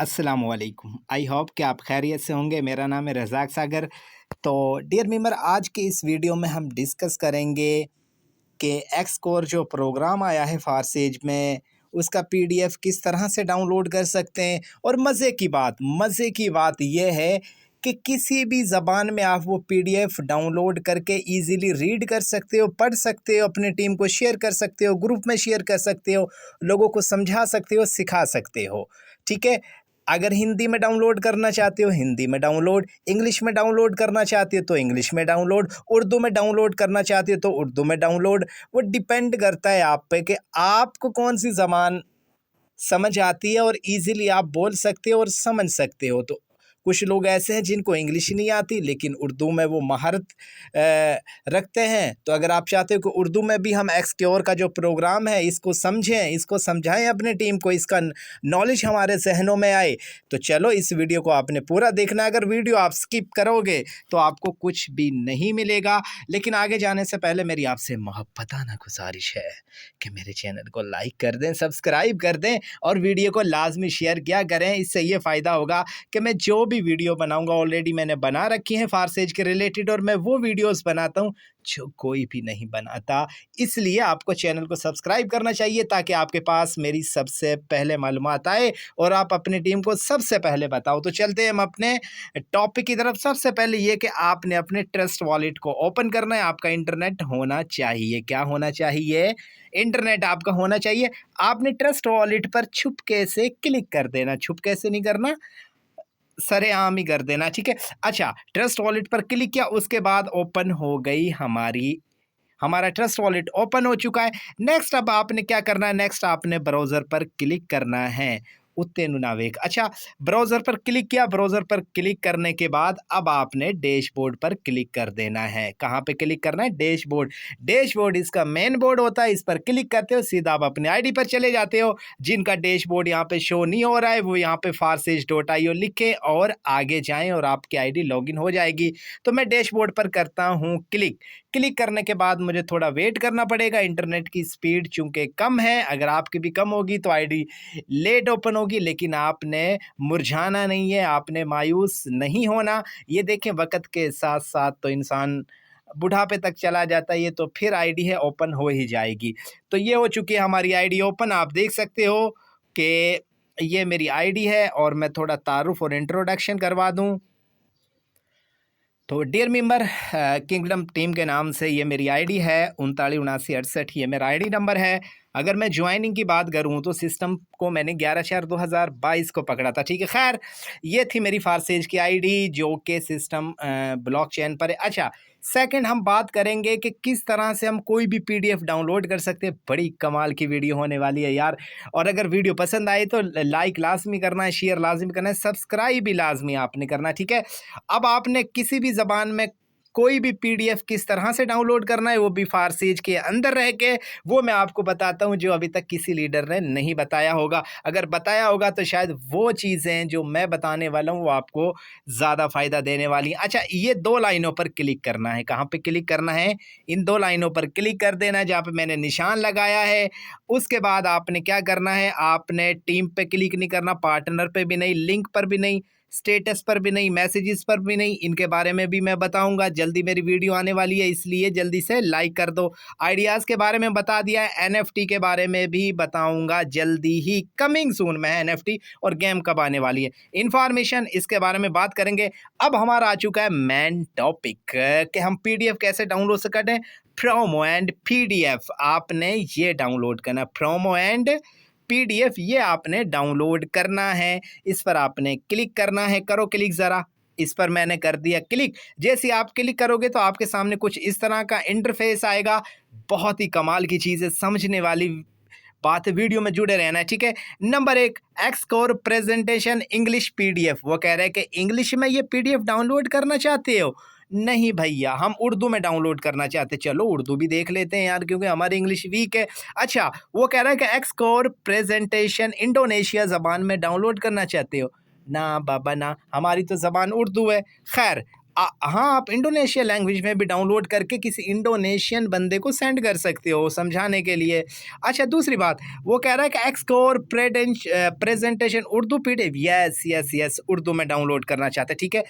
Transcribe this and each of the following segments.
अस्सलामुअलैकुम। I hope कि आप खैरियत से होंगे। मेरा नाम है रज़ाक सागर। तो डियर मेंबर, आज के इस वीडियो में हम डिस्कस करेंगे कि एक्स कोर जो प्रोग्राम आया है फारसेज में, उसका पीडीएफ किस तरह से डाउनलोड कर सकते हैं। और मज़े की बात यह है कि किसी भी ज़बान में आप वो पीडीएफ डाउनलोड करके इजीली रीड कर सकते हो, पढ़ सकते हो, अपनी टीम को शेयर कर सकते हो, ग्रुप में शेयर कर सकते हो, लोगों को समझा सकते हो, सिखा सकते हो। ठीक है। अगर हिंदी में डाउनलोड करना चाहते हो हिंदी में डाउनलोड, इंग्लिश में डाउनलोड करना चाहते हो तो इंग्लिश में डाउनलोड, उर्दू में डाउनलोड करना चाहते हो तो उर्दू में डाउनलोड। वो डिपेंड करता है आप पे कि आपको कौन सी ज़बान समझ आती है और इजीली आप बोल सकते हो और समझ सकते हो। तो कुछ लोग ऐसे हैं जिनको इंग्लिश नहीं आती लेकिन उर्दू में वो महारत रखते हैं। तो अगर आप चाहते हो कि उर्दू में भी हम एक्सक्योर का जो प्रोग्राम है इसको समझें, इसको समझाएं अपनी टीम को, इसका नॉलेज हमारे जहनों में आए, तो चलो इस वीडियो को आपने पूरा देखना। अगर वीडियो आप स्किप करोगे तो आपको कुछ भी नहीं मिलेगा। लेकिन आगे जाने से पहले मेरी आपसे मोहब्बताना गुजारिश है कि मेरे चैनल को लाइक कर दें, सब्सक्राइब कर दें और वीडियो को लाजमी शेयर किया करें। इससे ये फ़ायदा होगा कि मैं जो भी वीडियो बनाऊंगा, ऑलरेडी मैंने बना रखी हैं फारसेज के रिलेटेड, और मैं वो वीडियोस बनाता हूं जो कोई भी नहीं बनाता। इसलिए आपको चैनल को सब्सक्राइब करना चाहिए ताकि आपके पास मेरी सबसे पहले मालूमात आए और आप अपनी टीम को सबसे पहले बताओ। तो चलते हैं हम अपने टॉपिक की तरफ। सबसे पहले ये कि आपने अपने ट्रस्ट वॉलेट को ओपन करना है। आपका इंटरनेट होना चाहिए। क्या होना चाहिए? इंटरनेट आपका होना चाहिए। आपने ट्रस्ट वॉलेट पर छुपके से क्लिक कर देना। छुपके से नहीं करना, सरेआम ही कर देना। ठीक है। अच्छा, ट्रस्ट वॉलेट पर क्लिक किया, उसके बाद ओपन हो गई हमारा ट्रस्ट वॉलेट ओपन हो चुका है। नेक्स्ट अब आपने क्या करना है? नेक्स्ट आपने ब्राउज़र पर क्लिक करना है। उत्ते नुनावेक। अच्छा, ब्राउज़र पर क्लिक किया। ब्राउज़र पर क्लिक करने के बाद अब आपने डैशबोर्ड पर क्लिक कर देना है। कहाँ पे क्लिक करना है? डैशबोर्ड। डैशबोर्ड इसका मेन बोर्ड होता है। इस पर क्लिक करते हो, सीधा आप अपने आईडी पर चले जाते हो। जिनका डैशबोर्ड यहाँ पे शो नहीं हो रहा है वो यहाँ पे farses.io लिखें और आगे जाएं और आपकी आईडी लॉगिन हो जाएगी। तो मैं डैशबोर्ड पर करता हूँ क्लिक। क्लिक करने के बाद मुझे थोड़ा वेट करना पड़ेगा। इंटरनेट की स्पीड चूंकि कम है, अगर आपकी भी कम होगी तो आईडी लेट ओपन होगी, लेकिन आपने मुरझाना नहीं है, आपने मायूस नहीं होना। ये देखें, वक्त के साथ साथ तो इंसान बुढ़ापे तक चला जाता है, ये तो फिर आईडी है ओपन हो ही जाएगी। तो ये हो चुकी है हमारी आईडी ओपन। आप देख सकते हो कि ये मेरी आईडी है और मैं थोड़ा तारुफ और इंट्रोडक्शन करवा दूं। तो डियर मेंबर, किंगडम टीम के नाम से ये मेरी आईडी है 39 79 68, ये मेरा आईडी नंबर है। अगर मैं ज्वाइनिंग की बात करूं तो सिस्टम को मैंने 11/4/2022 को पकड़ा था। ठीक है। खैर, ये थी मेरी फारसेज की आईडी जो कि सिस्टम ब्लॉकचेन पर है। अच्छा, सेकंड हम बात करेंगे कि किस तरह से हम कोई भी पीडीएफ डाउनलोड कर सकते हैं। बड़ी कमाल की वीडियो होने वाली है यार। और अगर वीडियो पसंद आए तो लाइक लाजमी करना है, शेयर लाजमी करना है, सब्सक्राइब भी लाजमी आपने करना है। ठीक है। अब आपने किसी भी ज़बान में कोई भी पीडीएफ किस तरह से डाउनलोड करना है, वो भी फारसेज के अंदर रह के, वो मैं आपको बताता हूं जो अभी तक किसी लीडर ने नहीं बताया होगा। अगर बताया होगा तो शायद वो चीज़ें जो मैं बताने वाला हूं वो आपको ज़्यादा फ़ायदा देने वाली हैं। अच्छा, ये 2 लाइनों पर क्लिक करना है। कहाँ पे क्लिक करना है? इन 2 लाइनों पर क्लिक कर देना है जहाँ पे मैंने निशान लगाया है। उसके बाद आपने क्या करना है? आपने टीम पे क्लिक नहीं करना, पार्टनर पे भी नहीं, लिंक पर भी नहीं, स्टेटस पर भी नहीं, मैसेजेस पर भी नहीं। इनके बारे में भी मैं बताऊंगा। जल्दी मेरी वीडियो आने वाली है, इसलिए जल्दी से लाइक कर दो। आइडियाज़ के बारे में बता दिया है, एनएफटी के बारे में भी बताऊंगा जल्दी ही, कमिंग सून में है एनएफटी और गेम कब आने वाली है, इन्फॉर्मेशन इसके बारे में बात करेंगे। अब हमारा आ चुका है मेन टॉपिक कि हम पीडीएफ कैसे डाउनलोड से करें। प्रोमो एंड पीडीएफ आपने ये डाउनलोड करना, प्रोमो एंड पीडीएफ ये आपने डाउनलोड करना है। इस पर आपने क्लिक करना है। करो क्लिक ज़रा। इस पर मैंने कर दिया क्लिक। जैसे ही आप क्लिक करोगे तो आपके सामने कुछ इस तरह का इंटरफेस आएगा। बहुत ही कमाल की चीज़ है, समझने वाली बात है, वीडियो में जुड़े रहना है। ठीक है। नंबर 1, एक्सकोर प्रेजेंटेशन इंग्लिश पीडीएफ। वो कह रहे हैं कि इंग्लिश में ये पीडीएफ डाउनलोड करना चाहते हो? नहीं भैया, हम उर्दू में डाउनलोड करना चाहते। चलो उर्दू भी देख लेते हैं यार, क्योंकि हमारी इंग्लिश वीक है। अच्छा, वो कह रहा है कि एक्सकोर प्रेजेंटेशन इंडोनेशिया ज़बान में डाउनलोड करना चाहते हो? ना बाबा ना, हमारी तो ज़बान उर्दू है। खैर, हाँ, आप इंडोनेशिया लैंग्वेज में भी डाउनलोड करके किसी इंडोनेशियन बंदे को सेंड कर सकते हो समझाने के लिए। अच्छा, दूसरी बात, वो कह रहा है कि एक्सकोर presentation Urdu PDF, yes yes yes, Urdu में डाउनलोड करना चाहते हैं, ठीक है।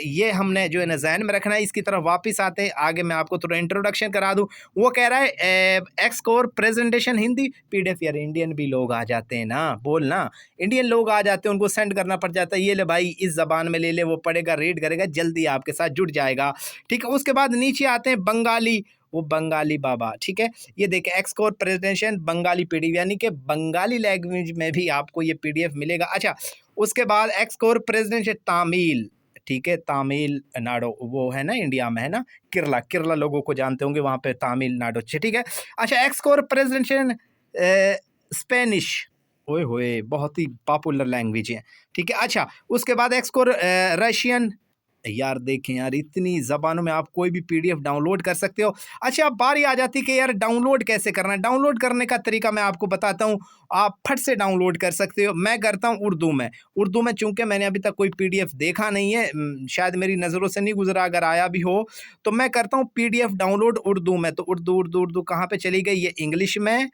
ये हमने जो है ना ज़हन में रखना है। इसकी तरफ वापस आते हैं, आगे मैं आपको थोड़ा इंट्रोडक्शन करा दूँ। वो कह रहा है एक्सकोर प्रेजेंटेशन हिंदी पीडीएफ, यार इंडियन भी लोग आ जाते हैं ना, बोलना इंडियन लोग आ जाते हैं, उनको सेंड करना पड़ जाता है। ये ले भाई, इस ज़बान में ले ले, वो पढ़ेगा, रीड करेगा, जल्दी आपके साथ जुड़ जाएगा, ठीक है। उसके बाद नीचे आते हैं बंगाली, वो बंगाली बाबा, ठीक है। ये देखें, एक्सकोर प्रेजेंटेशन बंगाली पीडीएफ, यानी कि बंगाली लैंग्वेज में भी आपको ये पीडीएफ मिलेगा। अच्छा, उसके बाद एक्सकोर प्रेजेंटेशन तामिल, ठीक है, तमिलनाडु, वो है ना इंडिया में, है ना, केरला, केरला लोगों को जानते होंगे, वहाँ पे तमिलनाडु, ठीक है। अच्छा, एक्सकोर प्रेजेंटेशन स्पेनिश, ओए होए, बहुत ही पॉपुलर लैंग्वेज है, ठीक है। अच्छा, उसके बाद एक्सकोर रशियन, यार देखें यार, इतनी ज़बानों में आप कोई भी पीडीएफ डाउनलोड कर सकते हो। अच्छा, अब बारी आ जाती है कि यार डाउनलोड कैसे करना है। डाउनलोड करने का तरीका मैं आपको बताता हूँ, आप फट से डाउनलोड कर सकते हो। मैं करता हूँ उर्दू में। उर्दू में चूंकि मैंने अभी तक कोई पीडीएफ देखा नहीं है, शायद मेरी नज़रों से नहीं गुजरा, अगर आया भी हो तो मैं करता हूँ पीडीएफ डाउनलोड उर्दू में। तो उर्दू उर्दू उर्दू कहाँ पे चली गई, ये इंग्लिश में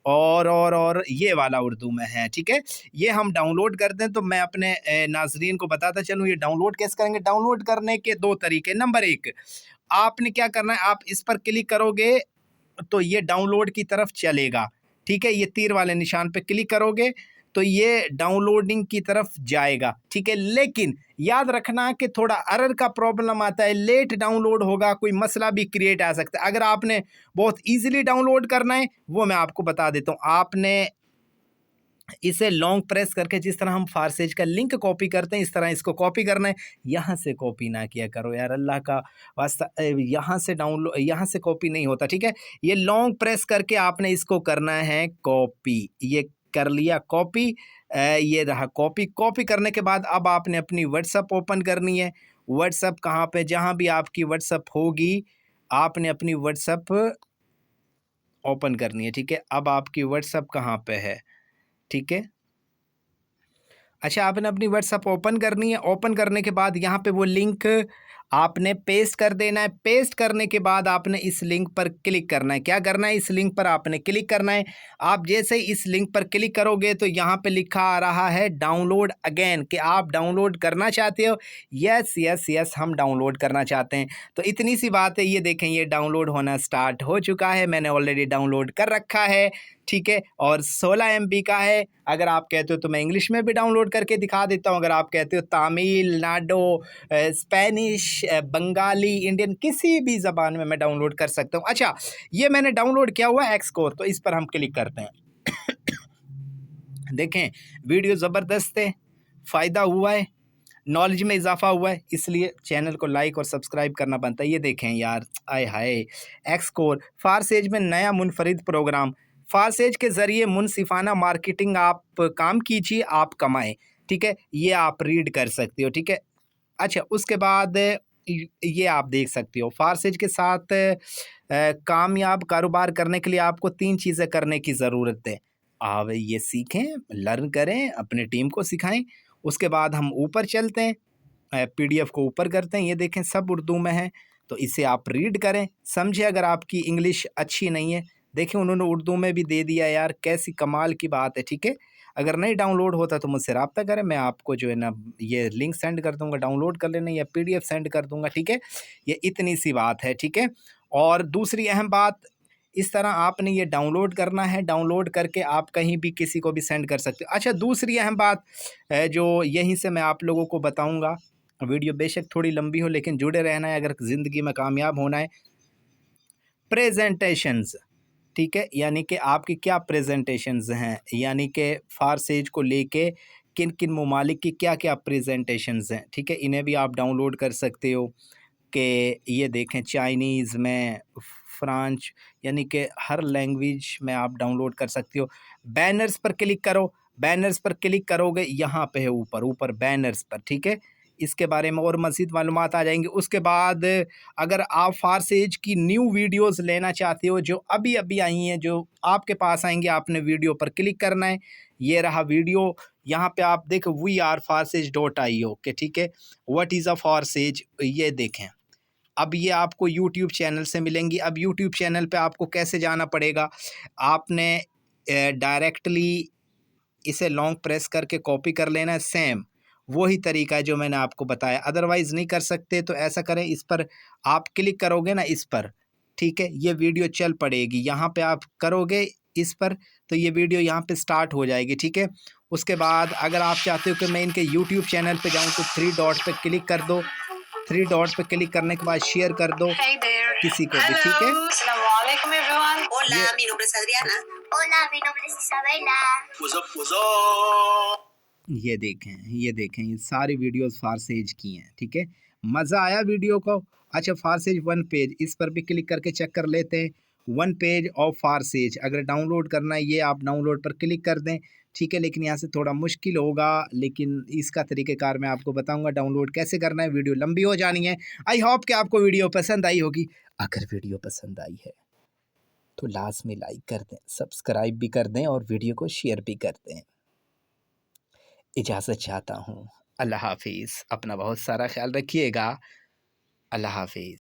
और ये वाला उर्दू में है, ठीक है। ये हम डाउनलोड करते हैं, तो मैं अपने नाजरीन को बताता चलूँ ये डाउनलोड कैसे करेंगे। डाउनलोड करने के दो तरीके। नंबर एक, आपने क्या करना है, आप इस पर क्लिक करोगे तो ये डाउनलोड की तरफ चलेगा, ठीक है। ये तीर वाले निशान पे क्लिक करोगे तो ये डाउनलोडिंग की तरफ जाएगा, ठीक है। लेकिन याद रखना कि थोड़ा एरर का प्रॉब्लम आता है, लेट डाउनलोड होगा, कोई मसला भी क्रिएट आ सकता है। अगर आपने बहुत इजीली डाउनलोड करना है, वो मैं आपको बता देता हूँ। आपने इसे लॉन्ग प्रेस करके, जिस तरह हम फारसेज का लिंक कॉपी करते हैं, इस तरह इसको कॉपी करना है। यहाँ से कॉपी ना किया करो यार, अल्लाह का वास्ता, यहाँ से डाउनलोड, यहाँ से कॉपी नहीं होता, ठीक है। ये लॉन्ग प्रेस करके आपने इसको करना है कॉपी। ये कर लिया कॉपी, ये रहा कॉपी। कॉपी करने के बाद अब आपने अपनी व्हाट्सअप ओपन करनी है। व्हाट्सअप कहाँ पे, जहाँ भी आपकी व्हाट्सअप होगी, आपने अपनी व्हाट्सअप ओपन करनी है, ठीक है। अब आपकी व्हाट्सअप कहाँ पे है, ठीक है। अच्छा, आपने अपनी व्हाट्सअप ओपन करनी है। ओपन करने के बाद यहाँ पे वो लिंक आपने पेस्ट कर देना है। पेस्ट करने के बाद आपने इस लिंक पर क्लिक करना है। क्या करना है, इस लिंक पर आपने क्लिक करना है। आप जैसे ही इस लिंक पर क्लिक करोगे तो यहाँ पे लिखा आ रहा है डाउनलोड अगेन, कि आप डाउनलोड करना चाहते हो। यस यस यस, हम डाउनलोड करना चाहते हैं। तो इतनी सी बात है, ये देखें, ये डाउनलोड होना स्टार्ट हो चुका है। मैंने ऑलरेडी डाउनलोड कर रखा है, ठीक है। और 16 MB का है। अगर आप कहते हो तो मैं इंग्लिश में भी डाउनलोड करके दिखा देता हूँ। अगर आप कहते हो तमिलनाडु, स्पेनिश, बंगाली, इंडियन, किसी भी ज़बान में मैं डाउनलोड कर सकता हूँ। अच्छा, ये मैंने डाउनलोड किया हुआ है एक्सकोर, तो इस पर हम क्लिक करते हैं। देखें, वीडियो ज़बरदस्त है, फ़ायदा हुआ है, नॉलेज में इजाफा हुआ है, इसलिए चैनल को लाइक और सब्सक्राइब करना बनता है। ये देखें यार, आय हाय, एक्सकोर फारसेज में नया मुनफरिद प्रोग्राम। फारसेज के ज़रिए मुनसिफाना मार्केटिंग आप काम कीजिए, आप कमाएं, ठीक है। ये आप रीड कर सकते हो, ठीक है। अच्छा, उसके बाद ये आप देख सकते हो, फारसेज के साथ कामयाब कारोबार करने के लिए आपको 3 चीज़ें करने की ज़रूरत है। आप ये सीखें, लर्न करें, अपनी टीम को सिखाएं। उसके बाद हम ऊपर चलते हैं, पीडीएफ को ऊपर करते हैं। ये देखें, सब उर्दू में है, तो इसे आप रीड करें, समझे। अगर आपकी इंग्लिश अच्छी नहीं है, देखें उन्होंने उर्दू में भी दे दिया यार, कैसी कमाल की बात है, ठीक है। अगर नहीं डाउनलोड होता तो मुझसे रब्ता करें, मैं आपको जो है ना ये लिंक सेंड कर दूंगा, डाउनलोड कर लेना, या पीडीएफ सेंड कर दूंगा, ठीक है। ये इतनी सी बात है, ठीक है। और दूसरी अहम बात, इस तरह आपने ये डाउनलोड करना है। डाउनलोड करके आप कहीं भी किसी को भी सेंड कर सकते हो। अच्छा, दूसरी अहम बात जो यहीं से मैं आप लोगों को बताऊंगा, वीडियो बेशक थोड़ी लंबी हो लेकिन जुड़े रहना है अगर ज़िंदगी में कामयाब होना है। प्रेजेंटेशंस, ठीक है, यानी कि आपकी क्या प्रेजेंटेशंस हैं, यानी कि फारसेज को लेके किन किन ममालिक की क्या क्या प्रेजेंटेशंस हैं, ठीक है। इन्हें भी आप डाउनलोड कर सकते हो। कि ये देखें, चाइनीज़ में, फ्रांच, यानी कि हर लैंग्वेज में आप डाउनलोड कर सकते हो। बैनर्स पर क्लिक करो, बैनर्स पर क्लिक करोगे, यहाँ पे है ऊपर ऊपर बैनर्स पर, ठीक है। इसके बारे में और मज़ीद मालूमात आ जाएंगी। उसके बाद अगर आप फारसेज की न्यू वीडियोस लेना चाहते हो जो अभी अभी आई हैं, जो आपके पास आएंगे, आपने वीडियो पर क्लिक करना है। ये रहा वीडियो। यहाँ पे आप देखें wearefarsish.io के, ठीक है। व्हाट इज़ अ फारसेज, ये देखें। अब ये आपको यूट्यूब चैनल से मिलेंगी। अब यूट्यूब चैनल पे आपको कैसे जाना पड़ेगा, आपने डायरेक्टली इसे लॉन्ग प्रेस करके कॉपी कर लेना है। सेम वही तरीका है जो मैंने आपको बताया, अदरवाइज़ नहीं कर सकते तो ऐसा करें, इस पर आप क्लिक करोगे ना, इस पर, ठीक है, ये वीडियो चल पड़ेगी। यहाँ पे आप करोगे इस पर तो ये वीडियो यहाँ पे स्टार्ट हो जाएगी, ठीक है। उसके बाद अगर आप चाहते हो कि मैं इनके यूट्यूब चैनल पे जाऊँ तो 3 डॉट पे क्लिक कर दो। 3 डॉट पे क्लिक करने के बाद शेयर कर दो किसी को भी, ठीक है। Assalamualaikum everyone. Hola, ये mi nombre es Adriana. Hola, mi nombre es Isabela. What's up, what's up? ये देखें ये सारी वीडियोस फारसेज की हैं, ठीक है। मज़ा आया वीडियो को। अच्छा, फारसेज वन पेज, इस पर भी क्लिक करके चेक कर लेते हैं। वन पेज ऑफ फारसेज अगर डाउनलोड करना है, ये आप डाउनलोड पर क्लिक कर दें, ठीक है। लेकिन यहाँ से थोड़ा मुश्किल होगा, लेकिन इसका तरीक़ेकार मैं आपको बताऊंगा डाउनलोड कैसे करना है। वीडियो लंबी हो जानी है। आई होप कि आपको वीडियो पसंद आई होगी। अगर वीडियो पसंद आई है तो लाज़मी लाइक कर दें, सब्सक्राइब भी कर दें और वीडियो को शेयर भी कर दें। इजाज़त चाहता हूँ। अल्लाह हाफ़िज़। अपना बहुत सारा ख्याल रखिएगा। अल्लाह हाफ़िज़।